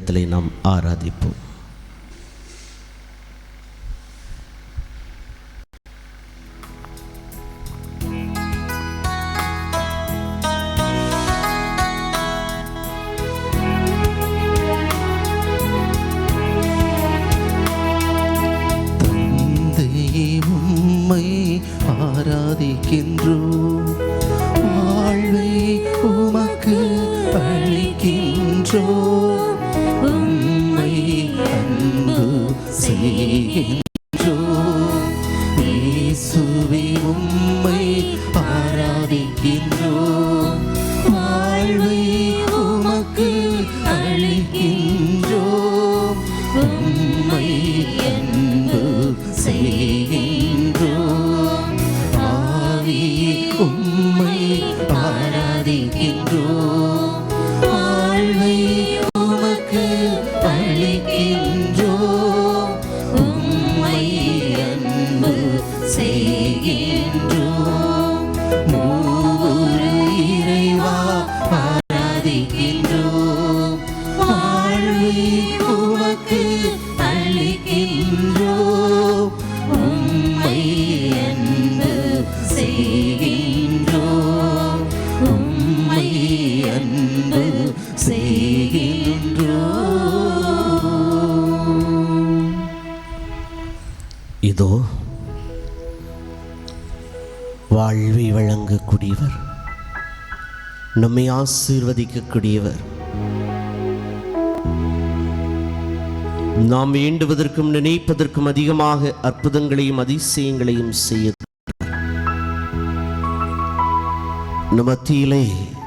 நேரத்தில் நாம் ஆராதிப்போம். ஆராதிக்கின்றோம், வாழ்வை உமக்கு அளிக்கின்றோம், உம்மை அன்பு செய்கின்றோம். இயேசுவே உம்மை ஆராதிக்கின்றோம், வாழ்வை உமக்கு அளிக்கின்றோம், உம்மை அன்பு செய்கின்றோம். உம்மை ஆராதிக்கின்றோம், வாழ்வை உமக்கு அளிக்கின்றோம், உம்மை அன்பு செய்கின்றோம். மூவொரு இறைவா ஆராதிக்கின்றோம், வாழ்வை உமக்கு அளிக்கின்றோம், உம்மை அன்பு செய்கின்றோம், உம்மை அன்பு செய்கின்றோம். இதோ வாழ்வை வழங்கக்கூடியவர், நம்மை ஆசீர்வதிக்கக்கூடியவர், நாம் வேண்டுவதற்கும் நினைப்பதற்கும் அதிகமாக அற்புதங்களையும் அதிசயங்களையும் செய்ய மத்தியிலே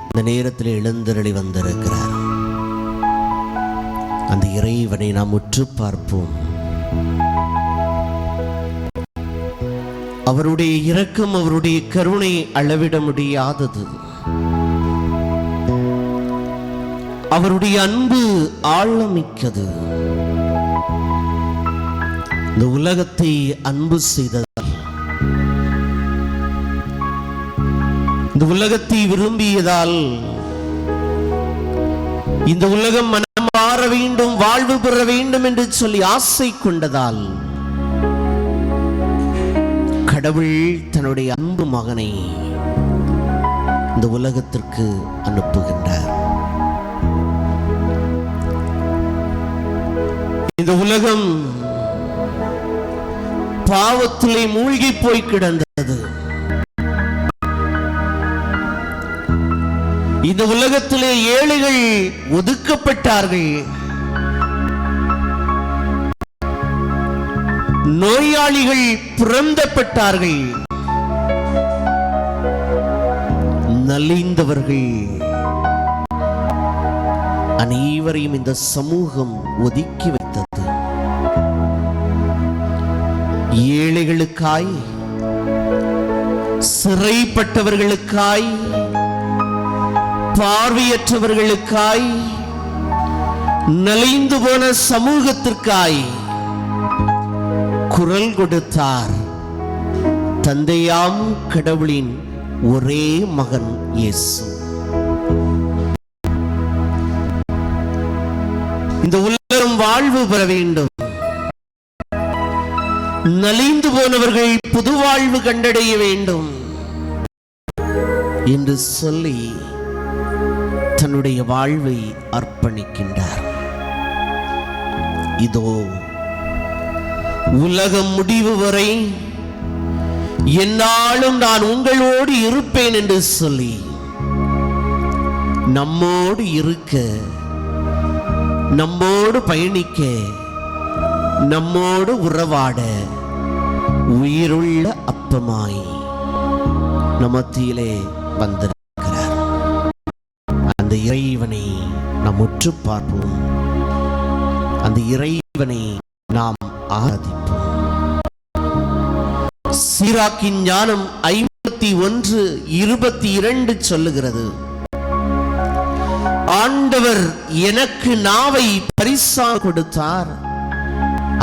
இந்த நேரத்தில் எழுந்தருளி வந்திருக்கிறார். அந்த இறைவனை நாம் உற்று பார்ப்போம். அவருடைய இரக்கம், அவருடைய கருணை அளவிட முடியாதது. அவருடைய அன்பு ஆழமிக்கது. இந்த உலகத்தை அன்பு செய்ததால், இந்த உலகத்தை விரும்பியதால், இந்த உலகம் மனம் மாற வேண்டும், வாழ்வு பெற வேண்டும் என்று சொல்லி ஆசை கொண்டதால் கடவுள் தன்னுடைய அன்பு மகனை இந்த உலகத்திற்கு அனுப்புகின்றார். இந்த உலகம் பாவத்திலே மூழ்கி போய் கிடந்தது. இந்த உலகத்திலே ஏழைகள் ஒதுக்கப்பட்டார்கள், நோயாளிகள் புறந்தப்பட்டார்கள், நலிந்தவர்கள் அனைவரையும் இந்த சமூகம் ஒதுக்கி வைத்தது. ஏழைகளுக்காய், சிறைப்பட்டவர்களுக்காய், பார்வையற்றவர்களுக்காய், நலிந்து போன சமூகத்திற்காய் குரல் கொடுத்தார் தந்தையாம் கடவுளின் ஒரே மகன் இயேசு. இந்த உலகம் வாழ்வு பெற வேண்டும், நலிந்து போனவர்கள் புது வாழ்வு கண்டடைய வேண்டும் என்று சொல்லி தன்னுடைய வாழ்வை அர்ப்பணிக்கின்றார். இதோ உலகம் முடிவு வரை என்னாலும் நான் உங்களோடு இருப்பேன் என்று சொல்லி நம்மோடு இருக்க, நம்மோடு பயணிக்க, நம்மோடு உறவாட உயிருள்ள அப்பமாய் நமத்திலே வந்திருக்கிறார். அந்த இறைவனை நாம் உற்று பார்ப்போம், அந்த இறைவனை நாம் ஆராதிப்போம். சீராக்கின் ஞானம் 51:22 சொல்லுகிறது, ஆண்டவர் எனக்கு நாவை பரிசாக கொடுத்தார்,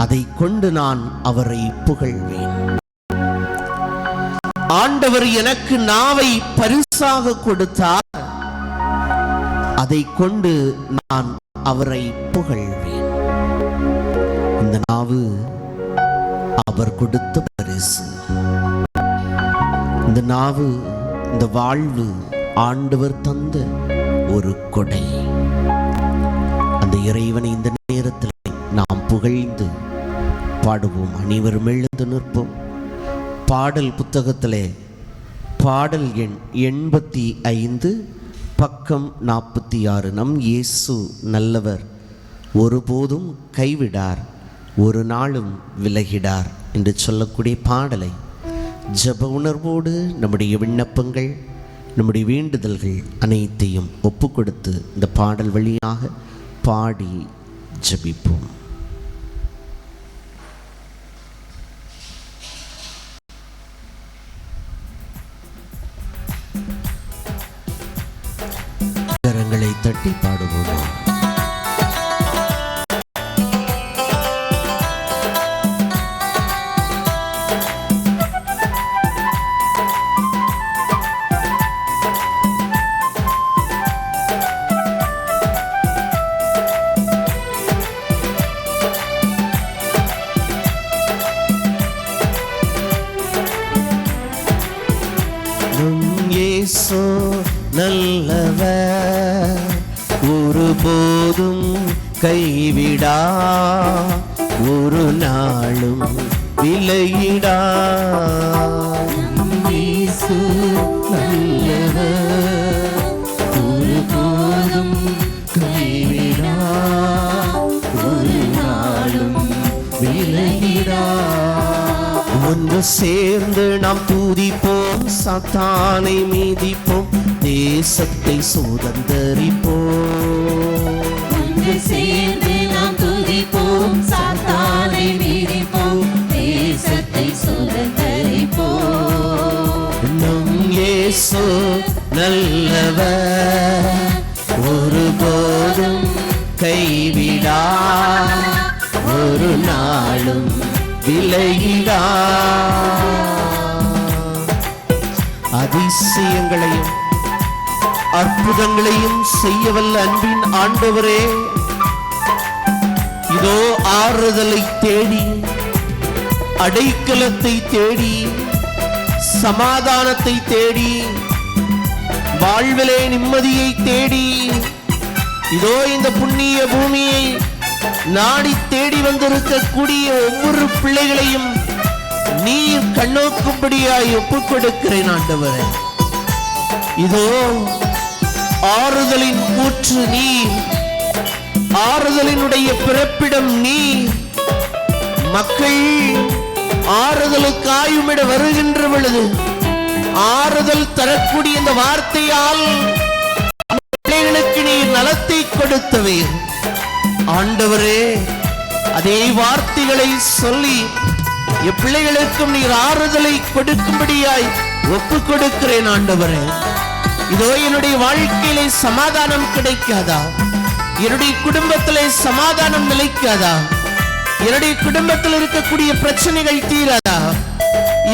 அதை கொண்டு நான் அவரை புகழ்வேன். ஆண்டவர் எனக்கு நாவை பரிசாக கொடுத்தார், அதை கொண்டு நான் அவரை புகழ்வேன். இந்த நாவு அவர் கொடுத்த பரிசு. இந்த நாவு, இந்த வாழ்வு ஆண்டவர் தந்த ஒரு கொடை. அந்த இறைவனை இந்த நேரத்தில் நாம் புகழ்ந்து பாடுவோம். அனைவரும் எழுந்து நிற்போம். பாடல் புத்தகத்திலே பாடல் எண் 85 பக்கம் 46. நம் இயேசு நல்லவர், ஒருபோதும் கைவிடார், ஒரு நாளும் விலகிடார் என்று சொல்லக்கூடிய பாடலை ஜெப உணர்வோடு நம்முடைய விண்ணப்பங்கள், நம்முடைய வேண்டுதல்கள் அனைத்தையும் ஒப்பு கொடுத்து இந்த பாடல் வழியாக பாடி ஜெபிப்போம். கரங்களை தட்டி பாடுவோமா? இயேசு நல்லவர், ஒருபோதும் கைவிடா, ஒரு நாளும் விலகிடா. இயேசு நல்லவர், ஒருபோதும் கைவிடா, ஒரு நாளும் விலகிடா. ஒன்று சேர்ந்து நாம் துதிப்போம், சாத்தானை மீதிப்போம், தேசத்தை சுதந்தரிப்போம். ஒன்று சேர்ந்து நாம் துதிப்போம், சாத்தானை மீதிப்போம், தேசத்தை சுதந்தரிப்போம். நம் இயேசு நல்லவர், ஒருபோதும் கைவிடா, ஒரு நாளும் விலகிடா. அதிசயங்களையும் அற்புதங்களையும் செய்யவல்ல அன்பின் ஆண்டவரே, இதோ ஆறுதலை தேடி, அடைக்கலத்தை தேடி, சமாதானத்தை தேடி, வாழ்விலே நிம்மதியை தேடி, இதோ இந்த புண்ணிய பூமியை நாடி தேடி வந்திருக்கக்கூடிய ஒவ்வொரு பிள்ளைகளையும் நீர் கண்ணோக்கும்படியாய் ஒப்புக் கொடுக்கிறேன் ஆண்டவரே. இதோ ஆறுதலின் ஊற்று நீர், ஆறுதலினுடைய பிறப்பிடம் நீர். மக்கள் ஆறுதலுக்காயுமிட வருகின்ற பொழுது ஆறுதல் தரக்கூடிய இந்த வார்த்தையால் பிள்ளைகளுக்கு நீர் நலத்தை கொடுத்தவே ஆண்டவரே, அதே வார்த்தைகளை சொல்லி எப்பிள்ளைகளுக்கும் நீர் ஆறுதலை கொடுக்கும்படியாய் ஒப்புக் கொடுக்கிறேன் ஆண்டவரே. இதோ என்னுடைய வாழ்க்கையிலே சமாதானம் கிடைக்காதா? என்னுடைய குடும்பத்திலே சமாதானம் நிலைக்காதா? என்னுடைய குடும்பத்தில் இருக்கக்கூடிய பிரச்சனைகள் தீராதா?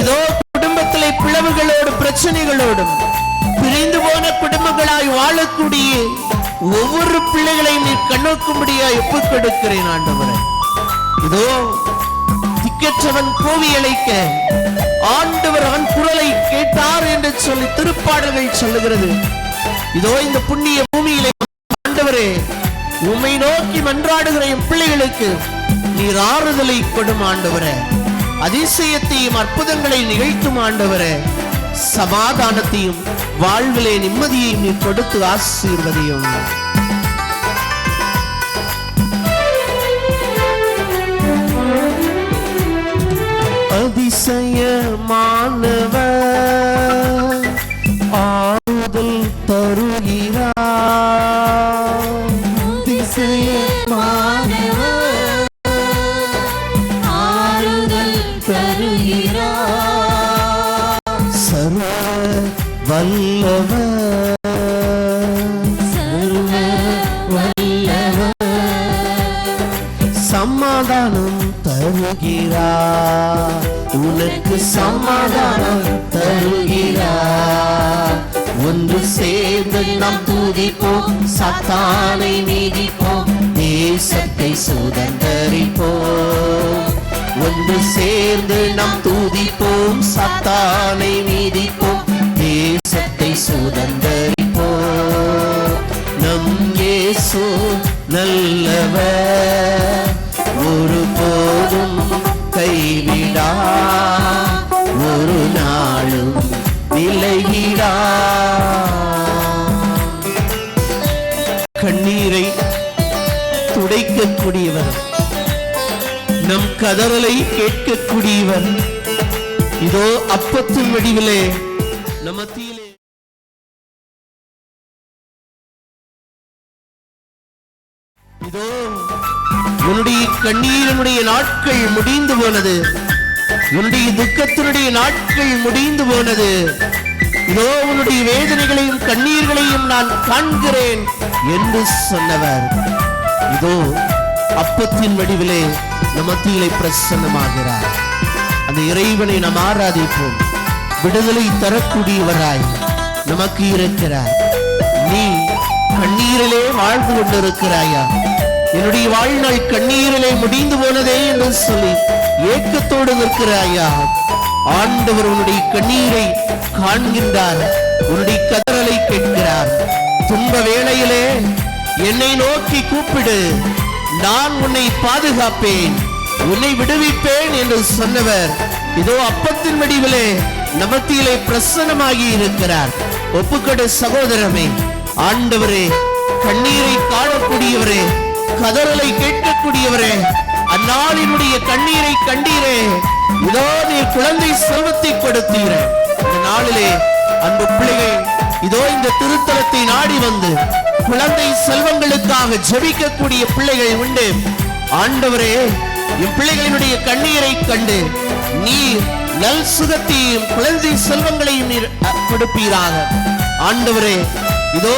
இதோ குடும்பத்திலே பிளவுகளோடு பிரச்சனைகளோடும் பிரிந்து போன குடும்பங்களாய் வாழக்கூடிய ஒவ்வொரு பிள்ளைகளையும் நீர் கண்ணோக்கும்படியாய் ஒப்புக் கொடுக்கிறேன் ஆண்டவரே. இதோ திக்கற்றவன் கோவி அழைக்க ஆண்டவர் அவன் குரலை கேட்டார் என்று சொல்லி திருப்பாடல்கள் சொல்லுகிறது. இதோ இந்த புண்ணிய பூமியிலே ஆண்டவரே, உம்மை நோக்கி மன்றாடுகிற என் பிள்ளைகளுக்கு நீர் ஆறுதலை கொடும் ஆண்டவரே. அதிசயத்தையும் அற்புதங்களை நிகழ்த்தும் ஆண்டவரே. சமாதானத்தையும் வாழ்விலே நிம்மதியையும் நீர் கொடுத்து ஆசீர்வதியும். அதிசயமானவர் ஆறுதல் தருகிறார். அதிசயமானவர் ஆறுதல் தருகிறார். சர்வ வல்லவர், சர்வ வல்லவர் சமாதானம் தருகிறார். உனக்கு சமாதானம் தருகிறார். ஒன்று சேர்ந்து நாம் துதிப்போம், சாத்தானை மீதிப்போம், தேசத்தை சுதந்தரிப்போம். ஒன்று சேர்ந்து நாம் துதிப்போம், சாத்தானை மீதிப்போம், தேசத்தை சுதந்தரிப்போம். நம் இயேசு நல்லவர், ஒருபோதும் கைவிடா, ஒரு நாளும் விலகிடா. கண்ணீரை துடைக்கக்கூடியவர், நம் கதறலை கேட்கக்கூடியவர். இதோ அப்பத்தின் வடிவிலே நம் மத்தியிலே இதோ உன்னுடைய கண்ணீரனுடைய நாட்கள் முடிந்து போனது, உன்னுடைய துக்கத்தினுடைய நாட்கள் முடிந்து போனது. இதோ உன்னுடைய வேதனைகளையும் கண்ணீர்களையும் நான் காண்கிறேன் என்று சொன்னவர் இதோ அப்பத்தின் வடிவிலே நம் மத்தியிலே பிரசன்னமாகிறார். அந்த இறைவனை நாம் ஆராதிப்போம். விடுதலை தரக்கூடியவராய் நமக்கு இருக்கிறார். நீ கண்ணீரிலே வாழ்ந்து கொண்டிருக்கிறாயா? என்னுடைய வாழ்நாள் கண்ணீரிலே முடிந்து போனதே என்று சொல்லி ஏக்கத்தோடு நிற்கிறாயா? ஆண்டவர் உன்னுடைய கண்ணீரை காண்கின்றார், உன்னுடைய கதறலை கேட்கிறார். துன்ப வேளையிலே என்னை நோக்கி கூப்பிடு, நான் உன்னை பாதுகாப்பேன், உன்னை விடுவிப்பேன் என்று சொன்னவர் இதோ அப்பத்தின் வடிவிலே நமத்திலே பிரசன்னமாகி இருக்கிறார். ஒப்புக்கொடு சகோதரமே, ஆண்டவரே, கண்ணீரை காணக்கூடியவரே, கதறலை கேட்கக்கூடியவரே, அந்நாளினுடைய கண்ணீரை கண்டீரே. இதோ நீர் குழந்தை செல்வத்தை கொடுத்தீரே. இந்த நாளிலே அன்பு பிள்ளைகள் இதோ இந்த திருத்தலத்தை நாடி வந்து குழந்தை செல்வங்களுக்காக ஜெபிக்கக்கூடிய பிள்ளைகள் உண்டு. ஆண்டவரே, என் பிள்ளைகளினுடைய கண்ணீரை கண்டு நீர் நல் சுகத்தையும் குழந்தை செல்வங்களையும் நீர் கொடுப்பீராக. ஆண்டவரே, இதோ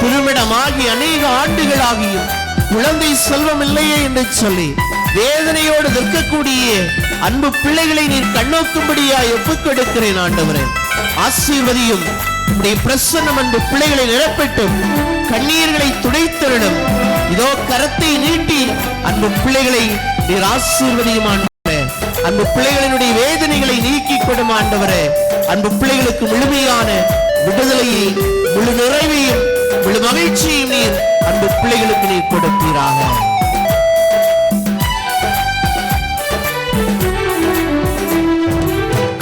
திருமணமாகி அநேக ஆண்டுகளாகியும் குழந்தை செல்வம் இல்லையே என்று சொல்லி வேதனையோடு நிற்கக்கூடிய அன்பு பிள்ளைகளை நீர் கண்ணோக்கும்படியாய் ஒப்புக்கொடுக்கிறேன். ஆண்டவரே, ஆசீர்வதியும், உம்முடைய பிரசன்னம் அன்பு பிள்ளைகளை நிரப்பட்டும், கண்ணீர்களை துடைத்தருடும். இதோ கரத்தை நீட்டி அன்பு பிள்ளைகளை நீர் ஆசீர்வதியும். ஆண்டவரே, அன்பு பிள்ளைகளினுடைய வேதனைகளை நீக்கி கொடும். ஆண்டவரே, அன்பு பிள்ளைகளுக்கு முழுமையான விடுதலையை, முழு நிறைவையும், முழு மகிழ்ச்சியும் நீர் அன்பு பிள்ளைகளுக்கு நீர் கொடுப்பீராக.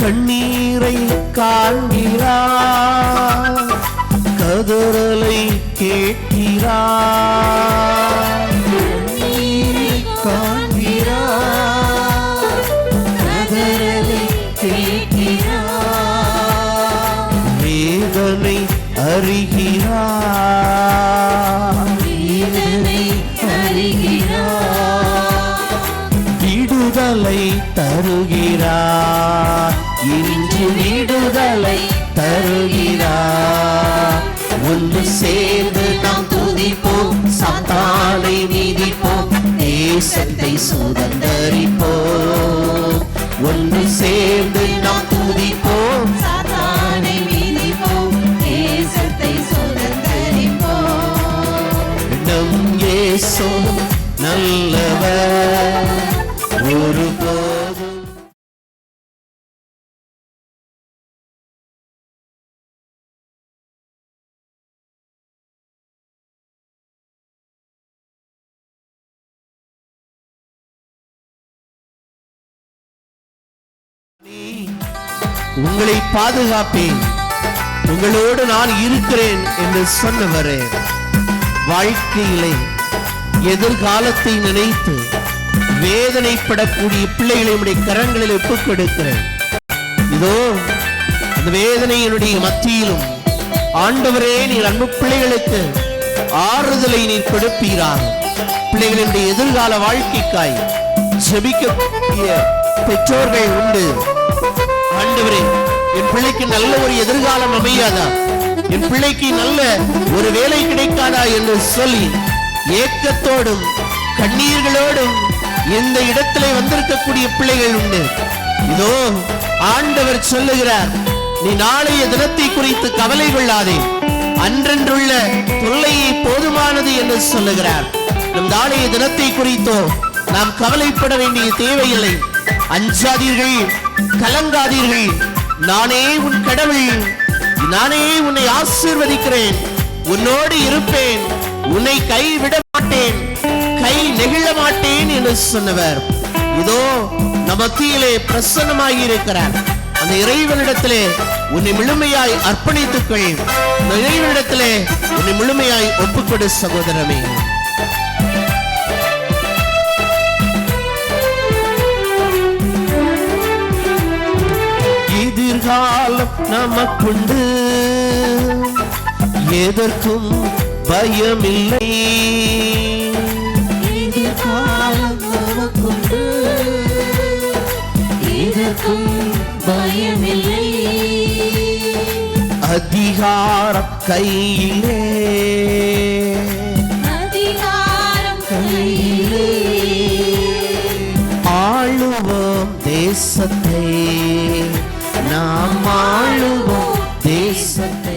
கண்ணீரை காண்கிறார், கதறலை கேட்கிறார். கண்ணீரை காண்கிறார், கதறலை கேட்கிறார். வேதனை அறிகிறார், வேதனை அறிகிறார். விடுதலை தருகிறார், இன்று விடுதலை தருகிறார். ஒன்று சேர்ந்து நாம் துதிப்போம், சாத்தானை மீதிப்போம், தேசத்தை சுதந்தரிப்போம். ஒன்று சேர்ந்து நாம் துதிப்போம், சாத்தானை மீதிப்போம், தேசத்தை சுதந்தரிப்போம். நம் இயேசு நல்லவர், ஒருபோதும் உங்களை பாதுகாப்பேன், உங்களோடு நான் இருக்கிறேன் என்று சொன்னவரே, வாழ்க்கையிலே எதிர்காலத்தை நினைத்து வேதனைப்படக்கூடிய பிள்ளைகளை உடைய கரங்களில் ஒப்புக் கொடுக்கிறேன். இதோ அந்த வேதனையினுடைய மத்தியிலும் ஆண்டவரே, நீர் அன்பு பிள்ளைகளுக்கு ஆறுதலை நீர் கொடுப்பீராக. பிள்ளைகளுடைய எதிர்கால வாழ்க்கைக்காய் ஜெபிக்கக்கூடிய பெற்றோர்கள் உண்டு. ஆண்டவரே, என் பிள்ளைக்கு நல்ல ஒரு எதிர்காலம் அமையாதா, என் பிள்ளைக்கு நல்ல ஒரு வேலை கிடைக்காதா என்று சொல்லி ஏக்கத்தோடும் கண்ணீர்களோடும் இந்த இடத்திலே வந்திருக்கக்கூடிய பிள்ளைகள் உண்டு. இதோ ஆண்டவர் சொல்லுகிறார், நீ நாளைய தினத்தை குறித்து கவலை கொள்ளாதே, அன்றன்றுள்ள தொல்லையை போதுமானது என்று சொல்லுகிறார். நம் நாளைய தினத்தை குறித்தோ நாம் கவலைப்பட வேண்டிய தேவையில்லை. அஞ்சாதீர்கள், கலங்காதீர்கள், நானே உன் கடவுள், நானே உன்னை ஆசீர்வதிக்கிறேன், உன்னோடு இருப்பேன், உன்னை கைவிட மாட்டேன், கை நெகிழ மாட்டேன் என்று சொன்னவர் இதோ நம் மத்தியிலே பிரசன்னமாகி இருக்கிறார். அந்த இறைவனிடத்திலே உன்னை முழுமையாய் அர்ப்பணித்துக்கள், அந்த இறைவனிடத்திலே உன்னை முழுமையாய் ஒப்புக்கொடு சகோதரமே. எதிர்காலம் நமக்குண்டு, எதற்கும் பயமில்லை. எதிர்காலம் நமக்குண்டு, எதற்கும் பயமில்லை. அதிகாரம் கையிலே, அதிகாரம் கையிலே. ஆளுவோம் தேசத்தை, நாம் ஆளுவோம் தேசத்தை.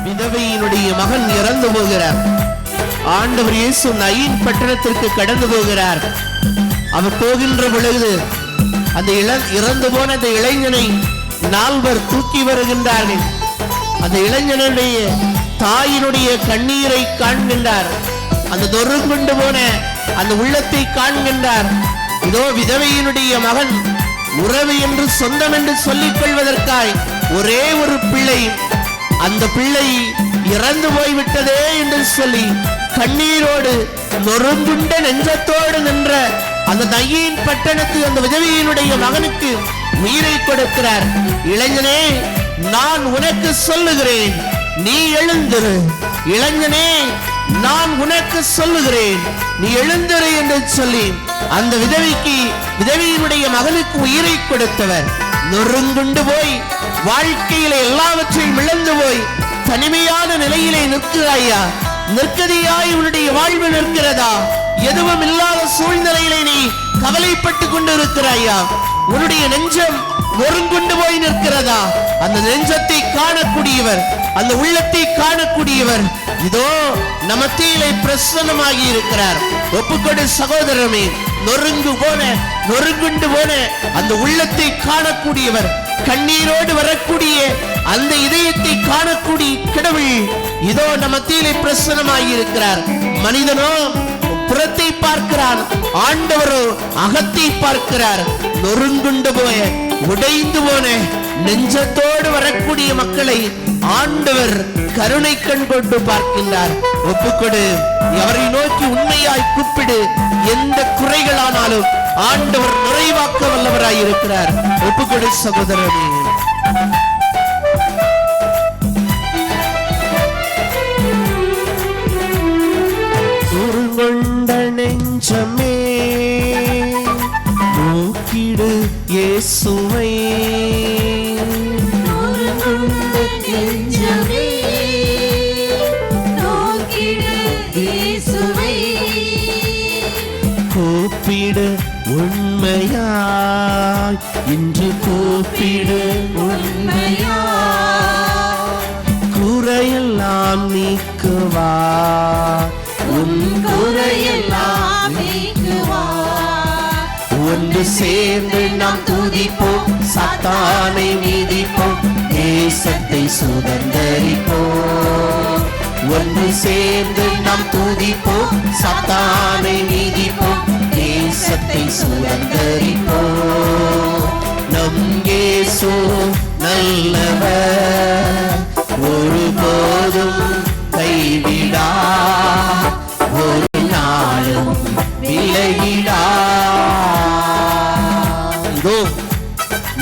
விதவையினுடைய மகன் இறந்து போகிறார். ஆண்டவர் இயேசு நயீன் பட்டணத்திற்கு கடந்து போகிறார். அவர் போகின்ற பொழுது அந்த இறந்து போன அந்த இளைஞனை 4 தூக்கி வருகின்றார்கள். அந்த இளைஞனுடைய தாயினுடைய கண்ணீரை காண்கின்றார். அந்த நொறுங்குண்டு போன அந்த உள்ளத்தை காண்கின்றார். இதோ விதவையினுடைய மகன் உறவு என்று சொந்தம் என்று சொல்லிக் கொள்வதற்காய் ஒரே ஒரு பிள்ளை, அந்த பிள்ளை இறந்து போய்விட்டதே என்று சொல்லி கண்ணீரோடு நொறுங்குண்ட நெஞ்சத்தோடு நின்ற அந்த நயீன் பட்டணத்து அந்த விதவையினுடைய மகனுக்கு உயிரை கொடுக்கிறார். இளைஞனே, நான் உனக்கு சொல்லுகிறேன், நீ எழுந்திரு. இளைஞனே, நான் உனக்கு சொல்லுகிறேன், நீ எழுந்திரு என்று சொல்லி அந்த விதவையினுடைய மகனுக்கு உயிரை கொடுத்தவர் நொறுங்குண்டு போய் வாழ்க்கையில எல்லாவற்றையும் இழந்து போய் தனிமையான நிலையிலே நிற்கிறாயா? நிற்கதியாய் உன்னுடைய வாழ்வு நிற்கிறதா? எதுவும் இல்லாத சூழ்நிலையிலே நீ கவலைப்பட்டு கொண்டு இருக்கிறாயா? உன்னுடைய நெஞ்சம் நொறுங்குண்டு போய் நிற்கிறதா? அந்த நெஞ்சத்தை காணக்கூடியவர், அந்த உள்ளத்தை காணக்கூடியவர் இதோ நமத்திலே பிரசன்னமாகி இருக்கிறார். ஒப்புக்கொடு சகோதரமே. நொறுங்குண்டு போன அந்த உள்ளத்தை காணக்கூடியவர், கண்ணீரோடு வரக்கூடிய அந்த இதயத்தை காணக்கூடிய கடவுள் இதோ நமத்திலே பிரசன்னமாகி இருக்கிறார். மனிதனோ புறத்தை பார்க்கிறான், ஆண்டவரோ அகத்தை பார்க்கிறார். நொறுங்குண்டு போய உடைந்து போன நெஞ்சத்தோடு வரக்கூடிய மக்களை ஆண்டவர் கருணை கண் கொண்டு பார்க்கின்றார். ஒப்புக்கொடு, அவரை நோக்கி உண்மையாய் கூப்பிடு. எந்த குறைகளானாலும் ஆண்டவர் நிறைவாக்க வல்லவராய் இருக்கிறார். ஒப்புக்கொடு சகோதரனே. உருங்கொண்ட நெஞ்சமே நோக்கிடு இயேசுவை. கூப்பிடு உண்மையாய், இன்று கூப்பிடு உண்மையாய். குறையெல்லாம் நீக்குவார், உன் குறையெல்லாம் நீக்குவார். ஒன்று சேர்ந்து நாம் துதிப்போம், சாத்தானை மீதிப்போம், தேசத்தை சுதந்தரிப்போம். ஒன்று சேர்ந்து நாம் துதிப்போம், சாத்தானை மீதிப்போம், தேசத்தை சுதந்தரிப்போம். நம் இயேசு இயேசு நல்லவர், ஒருபோதும் கைவிடா, ஒரு நாளும் விலகிடா. இதோ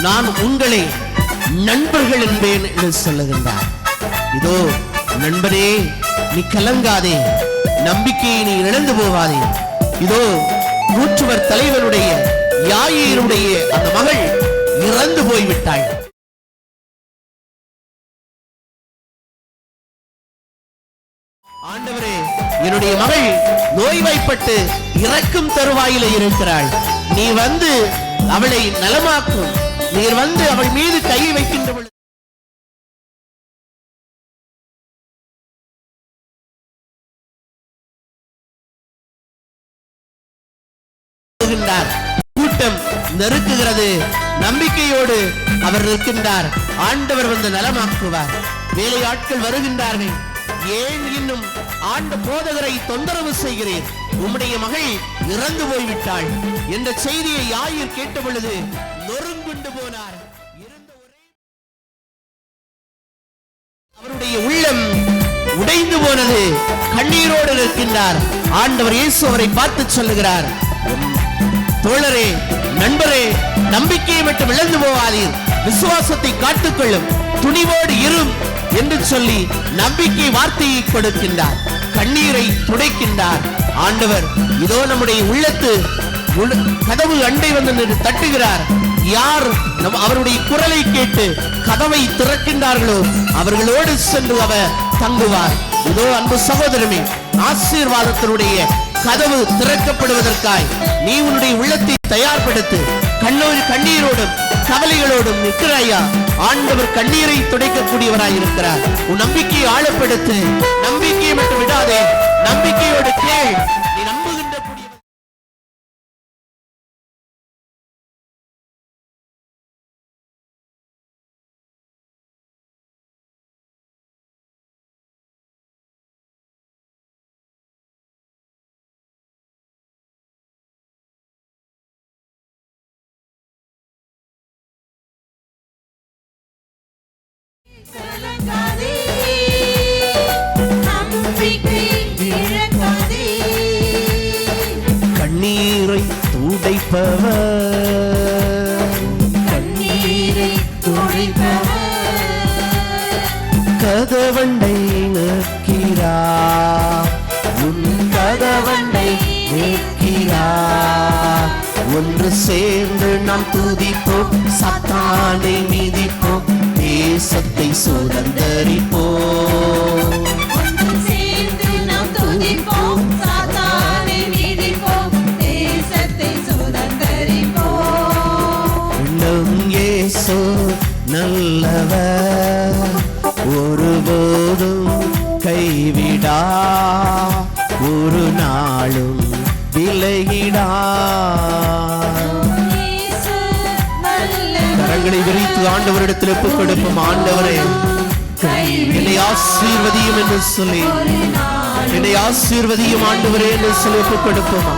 நான் உங்களை நண்பர்கள் என்பேன் என்று சொல்லுகின்றார். இதோ நண்பரே, நீ கலங்காதே, நம்பிக்கையை நீ இழந்து போகாதே. இதோ நூற்றுவர் தலைவனுடைய யாயீருடைய அந்த மகள் இறந்து போய்விட்டாள். ஆண்டவரே, என்னுடைய மகள் நோய்வாய்ப்பட்டு இறக்கும் தருவாயில இருக்கிறாள். நீ வந்து அவளை நலமாக்கும். நீர் வந்து அவள் மீது கை வைக்கின்ற பொழுது கூட்டம் நெருக்குகிறது. நம்பிக்கையோடு அவர் இருக்கின்றார். ஆண்டவர் வந்து நலமாக்குவார். வேலையாட்கள் வருகின்றார்கள். ஏன் இன்னும் ஆண்ட போதகரை தொந்தரவு செய்கிறேன்? உம்முடைய மகள் இறந்து போய்விட்டாள் என்ற செய்தியை யாயீர் கேட்ட பொழுது நொறுங்குண்டு போனார். அவருடைய உள்ளம் உடைந்து போனது. கண்ணீரோடு இருக்கின்றார். ஆண்டவர் இயேசு அவரை பார்த்து சொல்லுகிறார், தோழரே, நண்பரே, நம்பிக்கையை மட்டும் இழந்து போவாதீர், விசுவாசத்தை காத்துக்கொள்ளும், துணிவோடு இரும் என்று சொல்லி நம்பிக்கை வார்த்தையை கொடுக்கின்றார். கண்ணீரை துடைக்கின்றார். ஆண்டவர் இதோ நம்முடைய உள்ளத்து கதவு அண்டை வந்து தட்டுகிறார். யார் அவருடைய குரலை கேட்டு கதவை திறக்கின்றார்களோ அவர்களோடு சென்று அவர் தங்குவார். இதோ அன்பு சகோதரமே, ஆசீர்வாதத்தினுடைய கதவு திறக்கப்படுவதற்காய் நீ உன்னுடைய உள்ளத்தை தயார்படுத்து. கண்ணீரோடும் கவலைகளோடும் நிற்கிறாயா? ஆண்டவர் கண்ணீரை துடைக்கக்கூடியவராய் இருக்கிறார். உன் நம்பிக்கையை ஆழப்படுத்து. நம்பிக்கையை மட்டும் விடாதே, நம்பிக்கையோடு கேள். நீ நம்புகின்ற கலங்காதே, நம்பிக்கை இழக்காதே. கண்ணீரை துடைப்பவர், கண்ணீரை துடைப்பவர், கதவண்டை நிற்கிறார். உன் கதவண்டை நிற்கிறார். ஒன்று சேர்ந்து நாம் துதிப்போம், சாத்தானை மிதிப்போம், தேசத்தை சுதந்தரிப்போம். ஒன்று சேர்ந்து நாம் துதிப்போம், சாத்தானை மிதிப்போம், தேசத்தை சுதந்தரிப்போம். இன்னும் இயேசு நல்லவர், ஒருபோதும் கைவிடா, ஒரு நாளும் விலகிடா. கரங்களை விரித்து ஆண்டவரிடத்தில் ஒப்புக் கொடுப்போம். ஆண்டவரே, என்னை ஆசீர்வதியும் என்று சொல்லி, என்னை ஆசீர்வதியும் ஆண்டவரே என்று சொல்லி ஒப்புக் கொடுப்போமா?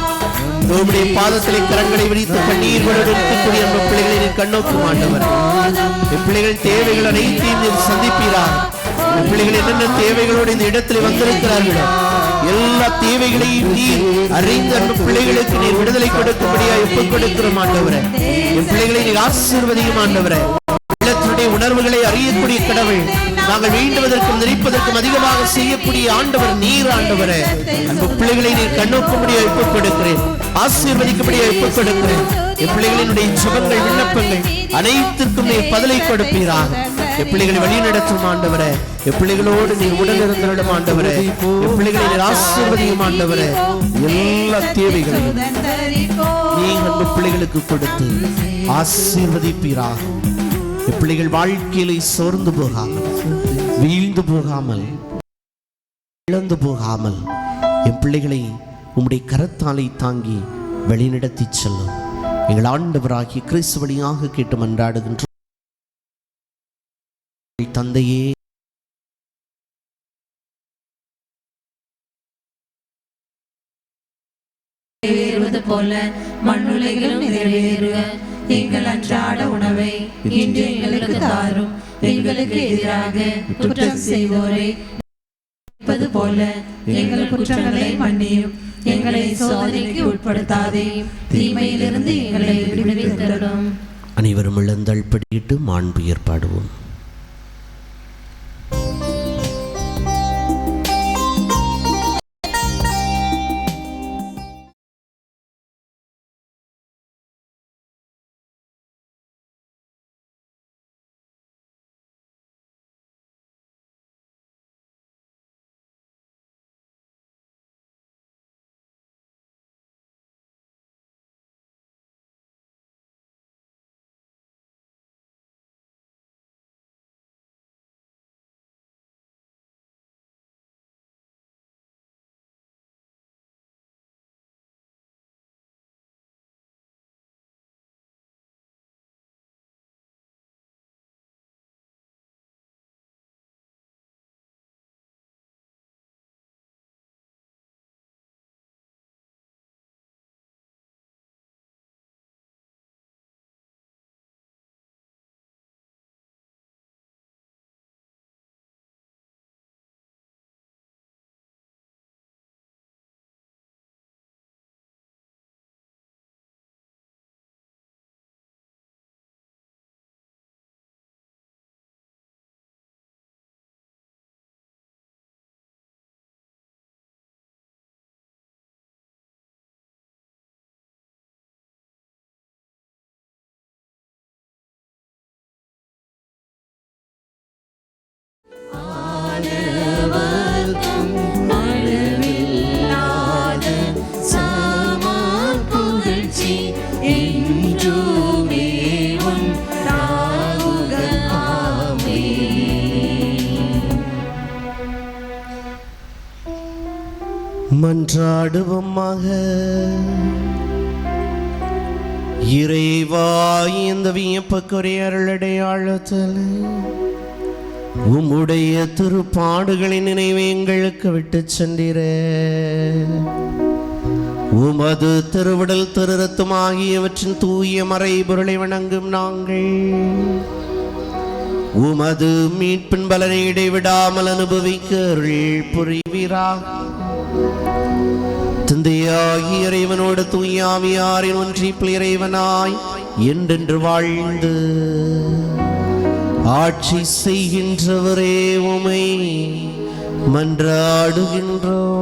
உம்முடைய பாதத்திலே கரங்களை விரித்து கண்ணீரோடு இருக்கக்கூடிய நம்ம பிள்ளைகளை நீர் கண்ணோக்கும் ஆண்டவர். என் பிள்ளைகள் தேவைகள் அனைத்தையும் நீர் சந்திப்பீராக. என் பிள்ளைகள் என்னென்ன தேவைகளோடு இந்த இடத்துல வந்திருக்கிறார்களோ எல்லா தேவைகளையும் நீர் அறிந்த அந்த பிள்ளைகளுக்கு நீர் விடுதலை கொடுக்கும்படியா ஒப்புக் கொடுக்கிறோம் ஆண்டவரே. என் பிள்ளைகளை நீர் ஆசீர்வதியும் ஆண்டவரே. உள்ளத்தினுடைய உணர்வுகளை அறியக்கூடிய கடவுள், நாங்கள் வேண்டுவதற்கும் நினைப்பதற்கும் அதிகமாக செய்யக்கூடிய ஆண்டவர் நீர் ஆண்டவரே. அந்த பிள்ளைகளை நீர் கண்ணோக்கும்படியா ஒப்புக் கொடுக்கிறேன், ஆசீர்வதிக்கும்படியா ஒப்புக் கொடுக்கிறேன். என் பிள்ளைகளினுடைய சுபங்கள் விண்ணப்பங்கள் அனைத்திற்கும் நீர் பதிலை கொடுப்பீராக. என் பிள்ளைகளை வழி நடத்தும் ஆண்டவரே. என் பிள்ளைகளோடு நீர் உடல் இருந்திடும் ஆண்டவரே. என் பிள்ளைகளை நீர் ஆசீர்வதியும் ஆண்டவரே. எல்லா தேவைகளையும் நீங்க அந்த பிள்ளைகளுக்கு கொடுத்து ஆசீர்வதிப்பீராக. என் பிள்ளைகள் வாழ்க்கையிலே சோர்ந்து போகாமல், வீழ்ந்து போகாமல், இழந்து போகாமல் என் பிள்ளைகளை உம்முடைய கரத்தாலை தாங்கி வழிநடத்தி செல்லும் எங்கள் ஆண்டவராகிய கிறிஸ்து வழியாக கேட்டு மன்றாடுகின்ற தந்தையே. நிறைவேறுவது போல மண்ணுலகிலும் நிறைவேறுக. எங்கள் அன்றாட உணவை இன்று எங்களுக்கு தாரும். எங்களுக்கு எதிராக குற்றம் செய்வோரை போல எங்கள் குற்றங்களை மன்னியும். எங்களை சோதனைக்கு உட்படுத்தாதேயும், தீமையிலிருந்து எங்களை விடுவித்தருளும். அனைவரும் இழந்தாள் படியிட்டு மாண்புயர் பாடுவோம். மன்றாடுவோமாக. இறைவா, இந்த வியப்புக்குரிய அருளடையாளத்தில் உம்முடைய திருப்பாடுகளின் நினைவை எங்களுக்கு விட்டு சென்றீரே. உமது திருவிடல் திருரத்தம் ஆகியவற்றின் தூய மறை பொருளை வணங்கும் நாங்கள் உமது மீட்பின் பலனை இடைவிடாமல் அனுபவிக்க அருள் புரிவீராக. தந்தையாகி இறைவனோடு தூயாவியாரின் ஒன்றிப்பில் இறைவனாய் என்றென்று வாழ்ந்து ஆட்சி செய்கின்றவரே உமை மன்றாடுகின்றோம்.